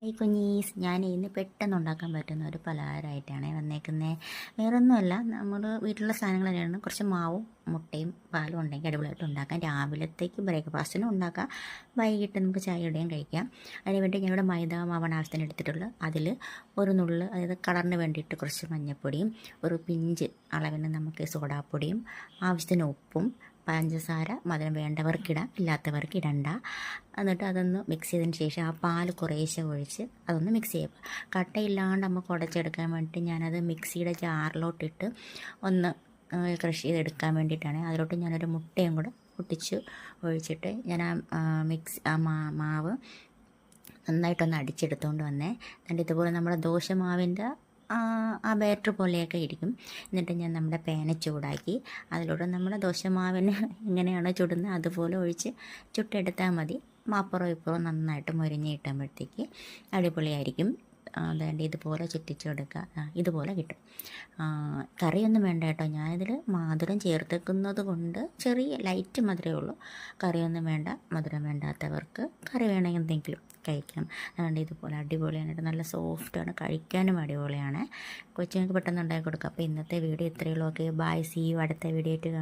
ഈ കുഞ്ഞീസ് ഞാൻ ഇന്ന് പെട്ടെന്ന് ഉണ്ടാക്കാൻ പറ്റുന്ന ഒരു പലഹാരമായിട്ടാണ് വന്നേക്കുന്നത്. വേറൊന്നുമല്ല, നമ്മൾ വീട്ടിലുള്ള സാധനങ്ങൾ തന്നെയാണ്. കുറച്ച് മാവും മുട്ടയും പാലും ഉണ്ടെങ്കിൽ അടിപൊളിയായിട്ട് ഉണ്ടാക്കാം. രാവിലത്തേക്ക് ബ്രേക്ക്ഫാസ്റ്റിനും ഉണ്ടാക്കാം, വൈകിട്ട് നമുക്ക് ചായയുടെയും കഴിക്കാം. അതിനുവേണ്ടി ഞാനിവിടെ മൈദ മാവാണ് ആവശ്യത്തിന് എടുത്തിട്ടുള്ളത്. അതിൽ ഒരു നുള്ള്, അതായത് കളറിന് വേണ്ടിയിട്ട് കുറച്ച് മഞ്ഞൾപ്പൊടിയും ഒരു പിഞ്ച് അളവിന് നമുക്ക് സോഡാപ്പൊടിയും ആവശ്യത്തിന് ഉപ്പും പഞ്ചസാര മധുരം വേണ്ടവർക്കിടാം, ഇല്ലാത്തവർക്ക് ഇടണ്ട. എന്നിട്ട് അതൊന്ന് മിക്സ് ചെയ്തതിന് ശേഷം ആ പാൽ കുറേശ്ശെ ഒഴിച്ച് അതൊന്ന് മിക്സ് ചെയ്യുക. കട്ടയില്ലാണ്ട് നമുക്ക് ഉടച്ചെടുക്കാൻ വേണ്ടിയിട്ട് ഞാനത് മിക്സിയുടെ ജാറിലോട്ടിട്ട് ഒന്ന് ക്രഷ് ചെയ്തെടുക്കാൻ വേണ്ടിയിട്ടാണ്. അതിലോട്ട് ഞാനൊരു മുട്ടയും കൂടെ പൊട്ടിച്ച് ഒഴിച്ചിട്ട് ഞാൻ ആ മാവ് നന്നായിട്ടൊന്ന് അടിച്ചെടുത്തുകൊണ്ട് വന്നേ. എന്നിട്ട് ഇതുപോലെ നമ്മുടെ ദോശമാവിൻ്റെ ആ ബാറ്റർ പോലെയൊക്കെ ഇരിക്കും. എന്നിട്ട് ഞാൻ നമ്മുടെ പാന് ചൂടാക്കി അതിലൂടെ നമ്മുടെ ദോശമാവിന് എങ്ങനെയാണോ ചുടുന്നത് അതുപോലെ ഒഴിച്ച് ചുട്ടെടുത്താൽ മതി. അപ്പുറവും ഇപ്പുറവും നന്നായിട്ട് മുരിഞ്ഞ് കിട്ടുമ്പോഴത്തേക്ക് അടിപൊളിയായിരിക്കും. അതുകൊണ്ട് ഇതുപോലെ ചുറ്റിച്ചെടുക്കുക, ഇതുപോലെ കിട്ടും. കറിയൊന്നും വേണ്ട കേട്ടോ. ഞാനിതിൽ മധുരം ചേർത്തേക്കുന്നത് കൊണ്ട് ചെറിയ ലൈറ്റ് മധുരമേ ഉള്ളൂ. കറിയൊന്നും വേണ്ട. മധുരം വേണ്ടാത്തവർക്ക് കറി വേണമെങ്കിൽ എന്തെങ്കിലും കഴിക്കാം. അതുകൊണ്ട് ഇതുപോലെ അടിപൊളിയാണ്, നല്ല സോഫ്റ്റാണ്, കഴിക്കാനും അടിപൊളിയാണ്. കൊച്ചുങ്ങൾക്ക് പെട്ടെന്ന് ഉണ്ടാക്കി കൊടുക്കുക. അപ്പോൾ ഇന്നത്തെ വീഡിയോ ഇത്രയേ ഉള്ളൂ. Okay, bye, see you. അടുത്ത വീഡിയോ ആയിട്ട് കാണാം.